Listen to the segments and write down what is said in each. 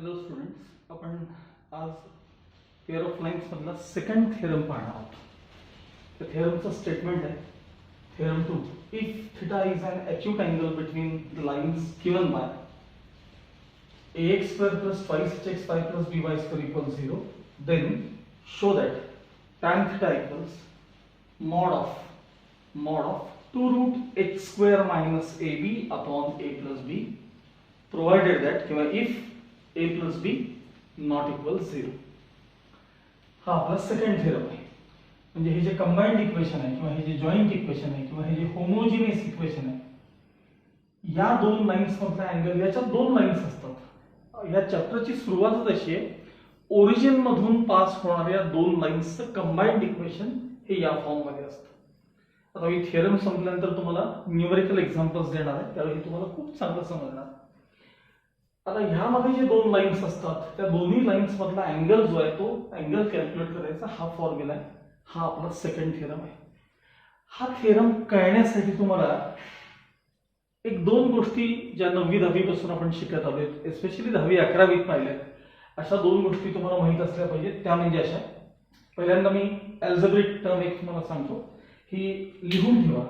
Hello students, आपण आज pair of lines मधला सेकंड थेरम पाहणार आहोत. त्या थेरमचं स्टेटमेंट आहे theorem 2. If theta is an acute angle between the lines given by ax square plus twice hx plus by square equals 0, then show that tan theta equals mod of 2 root x square minus ab upon a plus b, provided that किंवा if a plus b not equals 0. हा आपला second theorem आहे. म्हणजे हे जे combined equation आहे किंवा हे जे जॉइंट इक्वेशन आहे किंवा हे जे होमोजिनियस इक्वेशन आहे, या दोन लाईन्स मधला अँगल, याच्या दोन लाईन्स असतात. या चॅप्टरची सुरुवातच अशी आहे, ओरिजिन मधून पास होणाऱ्या दोन लाईन्सचं कंबाइंड इक्वेशन हे या फॉर्म मध्ये असतं. आता मी थेरम संपल्यानंतर तुम्हाला न्यूमेरिकल एक्झाम्पल्स देणार आहे, त्यावेळी तुम्हाला खूप चांगलं समजणार. आता ह्यामध्ये जे दोन लाईन्स असतात त्या दोन्ही लाईन्स मधला अँगल जो आहे तो अँगल कॅल्क्युलेट करायचा हा फॉर्म्युला आहे. हा आपला सेकंड थेरम आहे. हा थेरम कळण्यासाठी तुम्हाला एक दोन गोष्टी ज्या 9वी 10वी पासून आपण शिकत आलोय, एस्पेशली 10वी 11वीत पाहिल्या, अशा दोन गोष्टी तुम्हाला माहित असल्या पाहिजेत. त्या म्हणजे अशा, पहिल्यांदा मी अल्जेब्रिक टर्म एक तुम्हाला सांगतो, ही लिहून ठेवा.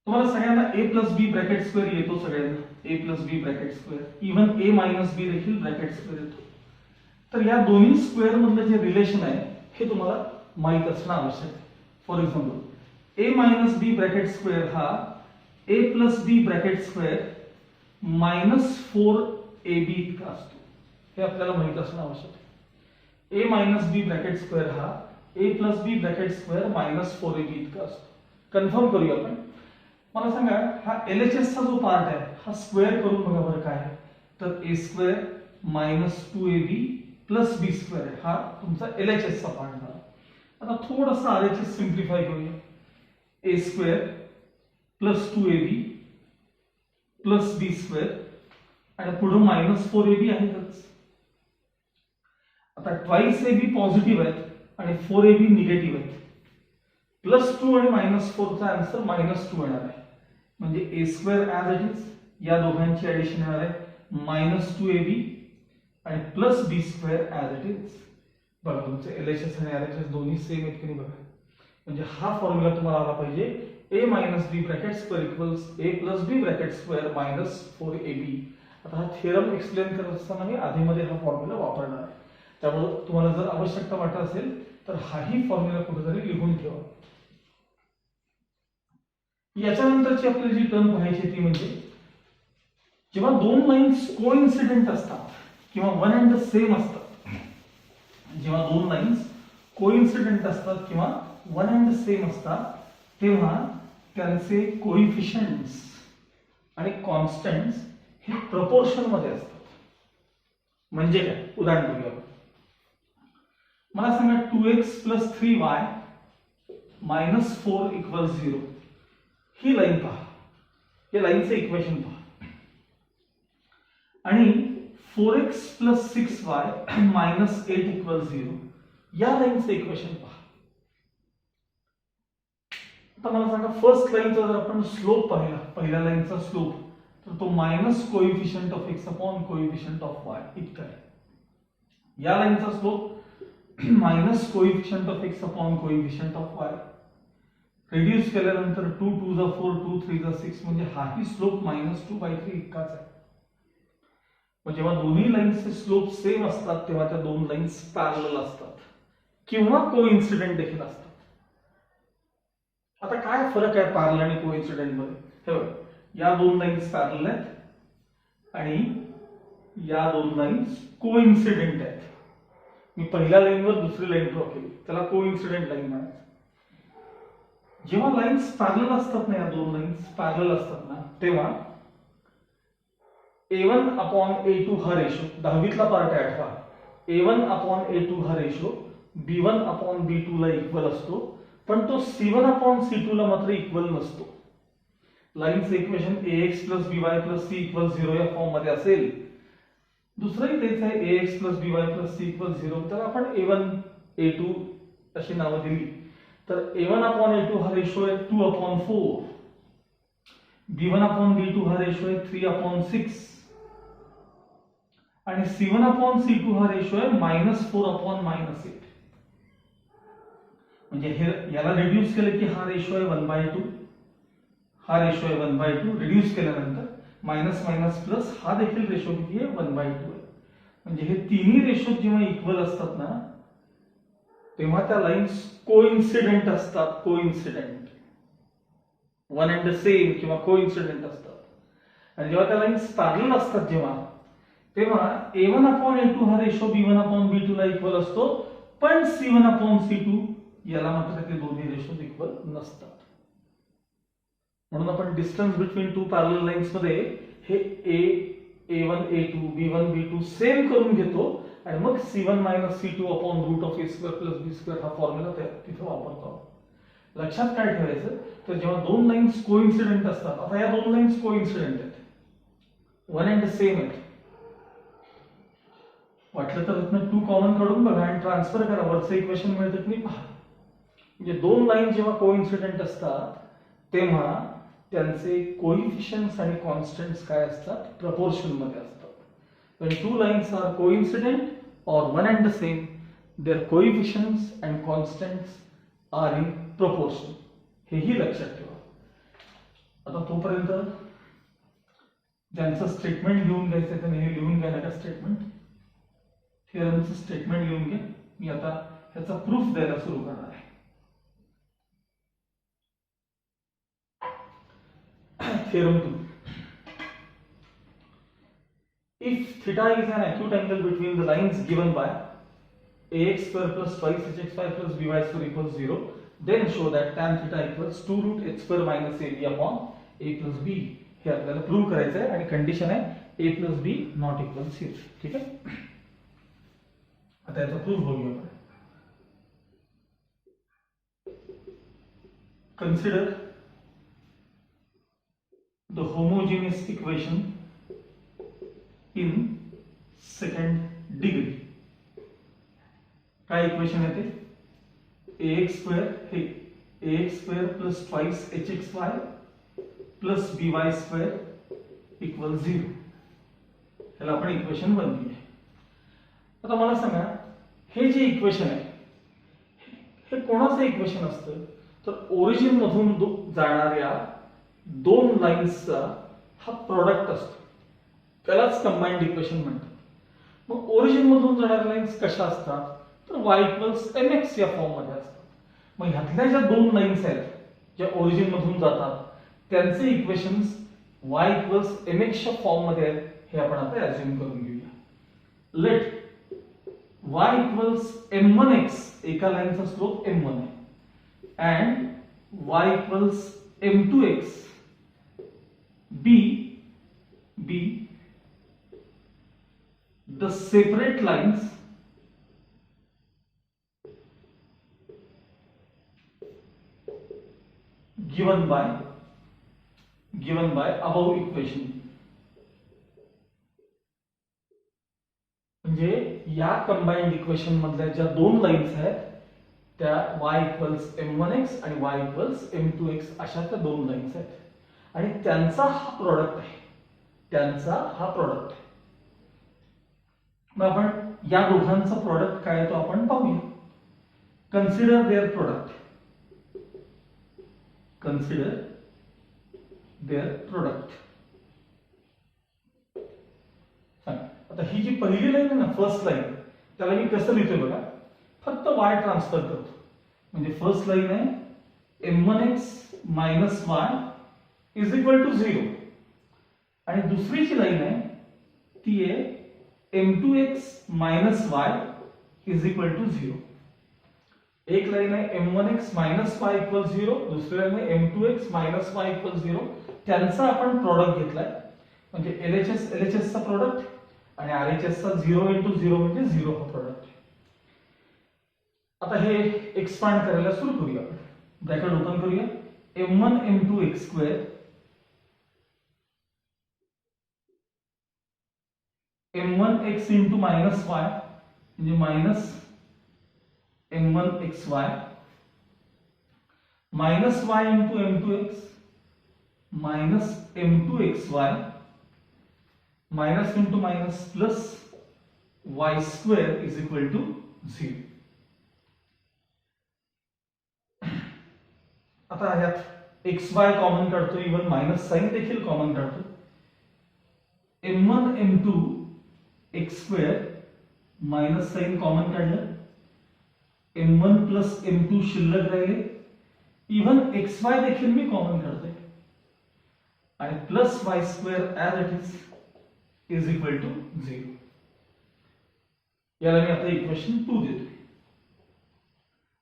तुम्हाला सगळ्यांना a plus B bracket square येतो, सगळ्यांना a plus B bracket square, even a minus B देखील ब्रॅकेट स्क्वेअर येतो. तर या दोन्ही स्क्वेअर मधलं जे रिलेशन आहे हे तुम्हाला माहित असणं आवश्यक आहे. For example, a minus b bracket square हा a plus B bracket square minus 4ab इतका असतो, हे आपल्याला माहित असणं आवश्यक आहे. a minus b bracket square हा a plus B bracket square minus 4ab इतका असतो. कन्फर्म करूया आपण. मला सांगा, हा LHS चा जो पार्ट आहे हा स्क्वेअर करून बघा बरं काय आहे. तर a square minus 2ab plus b square हा तुमचा LHS चा पार्ट झाला. आता थोडासा RHS सिम्प्लिफाय करूया. a square plus 2ab plus b square आणि पुढे मायनस 4ab आहेतच. आता ट्वाइस ab पॉझिटिव्ह आहेत आणि 4ab निगेटिव्ह आहेत. प्लस 2 आणि मायनस 4 चा आन्सर मायनस 2 येणार आहे. म्हणजे a square as it is, या दोघांची ऍडिशन येणार आहे मायनस 2ab आणि plus b square as it is. बघा, तुमचे LHS आणि RHS दोन्ही सेम आहेत की नाही बघा. म्हणजे हा फॉर्म्युला तुम्हाला आला पाहिजे, a minus b bracket square equals a plus B bracket square minus 4ab. आता हा थेरम एक्सप्लेन करत असताना मी आधीमध्ये हा फॉर्म्युला वापरणार आहे. त्यामुळे तुम्हाला जर आवश्यकता वाटत असेल तर हाही फॉर्म्युला कुठेतरी लिहून ठेवा. याच्यानंतरची आपल्याला जी टर्म पाहायची ती म्हणजे, जेव्हा दोन लाईन्स कोइन्सिडेंट असतात किंवा वन अँड द सेम असतात, जेव्हा दोन लाईन्स कोइन्सिडेंट असतात किंवा वन अँड द सेम असतात, तेव्हा त्यांचे कोइफिशियंट्स आणि कॉन्स्टंट्स हे प्रपोर्शन मध्ये असतात. म्हणजे काय, उदाहरण बघूया. मला सांगा 2x plus 3y minus 4 equal 0. ही लाईन पहा, या लाईनचं इक्वेशन पहा. आणि 4x plus 6y minus 8 equal 0, या लाईनचं इक्वेशन पहा. आता मला सांगा, फर्स्ट लाईनचा जर आपण स्लोप पाहिला, पहिल्या लाईनचा स्लोप, तर तो minus coefficient of x upon coefficient of y इतका आहे. या लाईनचा slope minus coefficient of x upon coefficient of y, reduce केल्यानंतर 2 2 जा 4 2 3 जा 6, म्हणजे हाही स्लोप मायनस 2/3 इतकाच आहे. मग जेव्हा दोन्ही लाईन्सचे स्लोप सेम असतात तेव्हा त्या दोन लाईन्स पॅरलल असतात किंवा कोइन्सिडेंट देखील असतात. आता काय फरक आहे पॅरलल आणि कोइन्सिडेंट मध्ये? हे बघा, या दोन लाईन्स पॅरलल आहेत आणि या दोन लाईन्स कोइन्सिडेंट आहेत. मी पहिल्या लाईनवर दुसरी लाईन ड्रॉ केली, त्याला कोइन्सिडेंट लाईन म्हणायचं. जेव्हा लाईन्स पॅरलल असतात ना, या दोन लाईन्स पॅरलल असतात ना, तेव्हा a1 अपॉन a2 हा रेशो, 10वीतला पार्ट आहे आठवा, a1 अपॉन a2 हा रेशो b1 अपॉन b2 ला इक्वल असतो, पण तो c1 अपॉन c2 ला मात्र इक्वल नसतो. लाईनचं equation ax plus by plus c equal 0 या फॉर्म मध्ये असेल. दुसरंही तेच आहे, ax plus by plus c equal 0, तर आपण a1 a2 अशी नावं दिली. तर a1 अपॉन a2 हा रेशो आहे 2 अपॉन 4. b1/b2 हा रेशो आहे 3/6 आणि c1/c2 हा रेशो आहे -4/-8. म्हणजे हे याला रिड्यूस केलं की हा रेशो आहे 1/2, हा रेशो आहे 1/2. रिड्यूस केल्यानंतर मायनस मायनस प्लस हा देखील रेशो किती आहे 1/2 आहे. म्हणजे हे तिन्ही रेशो जेव्हा इक्वल असतात ना तेव्हा त्या लाईन्स कोइन्सिडेंट असतात. Coincident, one and the same किंवा कोइन्सिडेंट असतात. आणि जेव्हा त्या लाईन्स पॅरलल असतात तेव्हा a1/a2 हा रेशो b1/b2 ला इक्वल असतो, पण c1/c2 याला मात्र ते दोन्ही रेशोज इक्वल नसतात. म्हणून आपण distance between two parallel lines मध्ये हे a1 a2 b1 b2 same करून घेतो आणि मग c1 -c2/√a² + b² हा फॉर्म्युला तिथे वापरतो. लक्षात काय ठेवायचं, तर जेव्हा दोन लाईन्स कोइन्सिडेंट असतात, आता या दोन लाईन्स कोइन्सिडेंट आहेत, वन अँड सेम आहेत, वाटलं तर इथनं 2 कॉमन काढून बघा आणि ट्रान्सफर करा, वरचं इक्वेशन मिळतं की नाही पहा. म्हणजे दोन लाईन जेव्हा कोइन्सिडेंट असतात तेव्हा त्यांचे कोइफिशियंट्स आणि कॉन्स्टंट्स काय असतात, प्रपोर्शन मध्ये असतात. when two lines are coincident or one and the same, their coefficients and constants are in proportion. हेही लक्षात ठेवा. आता तोपर्यंत ज्यांचं स्टेटमेंट लिहून घ्यायचं त्याने हे लिहून घ्या नका. स्टेटमेंट, थिअरमचं स्टेटमेंट लिहून घ्या. मी आता ह्याचा प्रूफ द्यायला सुरू करणार आहे. Theorem 2. If theta is an acute angle between the lines given by ax² + twice hx² + by² equals 0, then show that tan theta equals 2√h² - ab/a + b. हे आपल्याला प्रूव्ह करायचं आहे आणि कंडिशन आहे a + b नॉट इक्वल 0. ठीक आहे. आता याचा प्रूफ बघूया आपण. Consider the homogeneous equation in second degree. काय इक्वेशन आहे ते, ax² हे ax² + twice hxy + by² equals 0. त्याला आपण इक्वेशन बनवूया. आता मला सांगा, हे जे इक्वेशन आहे हे कोणाचं इक्वेशन असतं, तर ओरिजिन मधून जाणाऱ्या दोन लाईन्सचा हा प्रोडक्ट असतो, त्यालाच कंबाइंड इक्वेशन म्हणतात. मग ओरिजिन मधून जाणाऱ्या लाईन्स कशा असतात, तर y = mx या फॉर्म मध्ये असतात. मग ह्यातल्या ज्या दोन लाईन्स आहेत ज्या ओरिजिन मधून जातात त्यांचे इक्वेशन्स y = mx च्या फॉर्म मध्ये आहेत, हे आपण आता अज्युम करून घेऊया. लेट y = m1x, एका लाईनचा स्लोप m1 आहे, and y = m2x be the separate lines given by above equation. म्हणजे या कंबाइंड इक्वेशन मधल्या ज्या दोन लाईन्स आहेत त्या y = m1x आणि y = m2x अशा त्या दोन लाईन्स आहेत आणि त्यांचा हा प्रोडक्ट आहे, त्यांचा हा प्रोडक्ट आहे. मग आपण या दोघांचा प्रोडक्ट काय तो आपण पाहूया. Consider there product. Consider there product. आता ही जी पहिली लाईन आहे ना, फर्स्ट लाईन, त्याला मी कसं लिहितोय बघा, फक्त y ट्रान्सफर करतो. म्हणजे फर्स्ट लाईन आहे m1x - y = 0 आणि दुसरी जी लाईन आहे ती आहे m2x - y = 0. एक लाईन आहे m1x - y = 0, दुसरी लाईन आहे m2x - y = 0. त्यांचा आपण प्रोडक्ट घेतलाय, म्हणजे LHS चा प्रोडक्ट आणि RHS चा 0 × 0 म्हणजे 0 हा प्रोडक्ट आहे. आता हे एक्सपांड करायला सुरू करूया. आपण ब्रॅकेट ओपन करूया. m1 m2x² m1x × -y म्हणजे -m1xy y × m2x minus m2 xy minus into minus plus y square is equal to 0. आता ह्यात xy कॉमन काढतो, इवन माइनस साइन देखील कॉमन काढतो. m1 m2 x square minus sign common काढलं, m1 plus m2 शिल्लक राहिले, even xy देखील मी common काढतोय आणि plus y square as it is equal to 0. याला मी आता इक्वेशन 2 देतोय.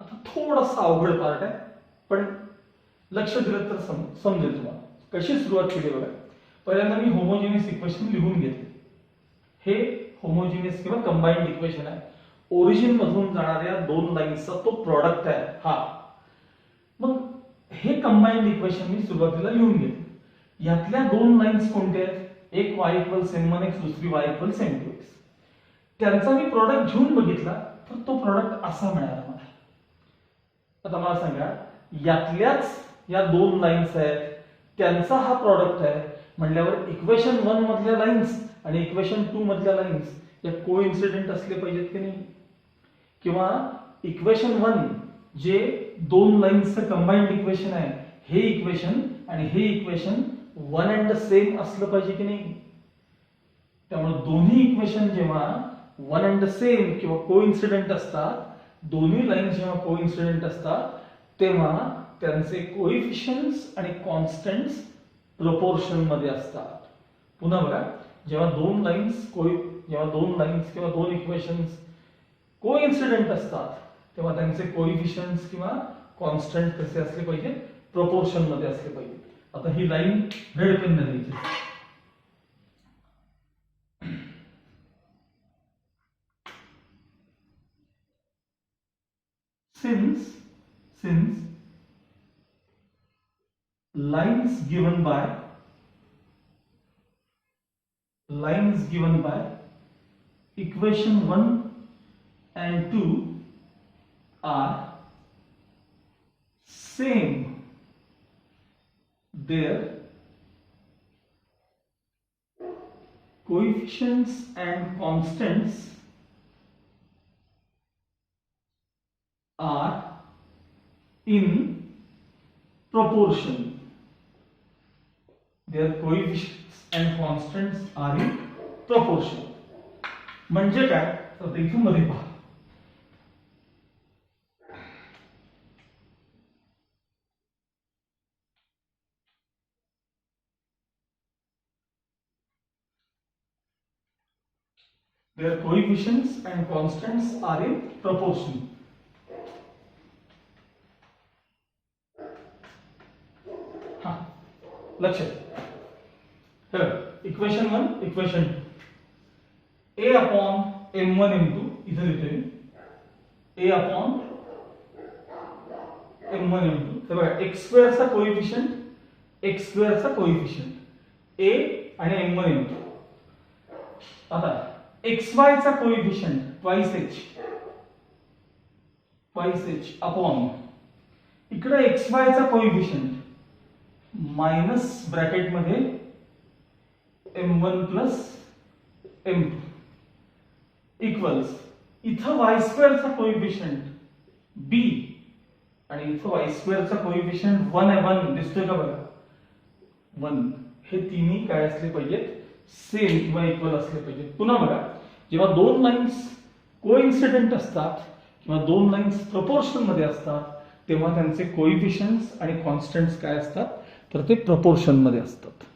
आता थोडासा अवघड पार्ट आहे, पण लक्ष दिलं तर समजेल तुम्हाला. कशी सुरुवात केली बघा. पहिल्यांदा मी होमोजिनियस इक्वेशन लिहून घेतले. हे होमोजिनियस किंवा कंबाइंड इक्वेशन आहे. ओरिजिन मधून जाणाऱ्या दोन लाईन्सचा तो प्रॉडक्ट आहे हा. मग हे कंबाइंड इक्वेशन मी सुरुवातीला लिहून घेतले. यातल्या दोन लाईन्स कोणत्या आहेत? एक y इक्वल्स m1x, दुसरी y इक्वल्स m2x. त्यांचा मी प्रॉडक्ट घेऊन बघितला तर तो प्रॉडक्ट असा मिळाला मला. आता मला सांगा, यातल्याच या दोन लाईन्स आहेत, त्यांचा हा प्रॉडक्ट आहे म्हटल्यावर इक्वेशन 1 मधल्या लाईन्स आणि इक्वेशन 2 मधल्या लाईन्स या कोइन्सिडेंट असले पाहिजेत की नाही? किंवा इक्वेशन 1 जे दोन लाईन्सचं कंबाइंड इक्वेशन आहे, हे इक्वेशन आणि हे इक्वेशन वन अँड सेम असलं पाहिजे की नाही? त्यामुळे दोन्ही इक्वेशन जेव्हा वन अँड सेम किंवा कोइन्सिडेंट असतात, दोन्ही लाईन्स जेव्हा कोइन्सिडेंट असतात, तेव्हा त्यांचे कोएफिशियंट्स आणि कॉन्स्टंट्स प्रोपोर्शन मध्ये असतात. पुन्हा बघा, जेव्हा दोन लाईन्स किंवा दोन इक्वेशन्स कोइन्सिडेंट असतात, तेव्हा त्यांचे कोएफिशियंट्स किंवा कॉन्स्टंट कसे असले पाहिजे? प्रोपोर्शन मध्ये असले पाहिजे. आता ही लाईन रेड पेन ने लिहायची. Since lines given by equation 1 and 2 are same, their coefficients and constants are in proportion. Their coefficients and constants are in proportion. म्हणजे काय? तर इथून मध्ये पहा. Their coefficients and constants are in proportion. लक्षात equation 1 equation 2 a upon m1 m2 इधर लिहितोय a upon m1 m2. तर बघा, x स्क्वेअर चा कोएफिशियंट a आणि m1 m2. आता xy चा कोएफिशियंट ट्वाइस h अपॉन इकडे xy चा कोएफिशियंट माइनस ब्रॅकेट मध्ये m1 प्लस m2 इक्वल्स इथं y स्क्वेअर चा कोएफिशियंट b आणि इथं y स्क्वेअर चा कोएफिशियंट 1 दिसतोय का बघा? 1. हे तिन्ही काय असले पाहिजेत? सेम किंवा इक्वल असले पाहिजेत. पुन्हा बघा, जेव्हा दोन लाईन्स कोइन्सिडेंट असतात किंवा दोन लाईन्स प्रपोर्शन मध्ये असतात, तेव्हा त्यांचे कोएफिशियंट्स आणि कॉन्स्टंट्स काय असतात? तर ते प्रपोर्शन मध्ये असतात.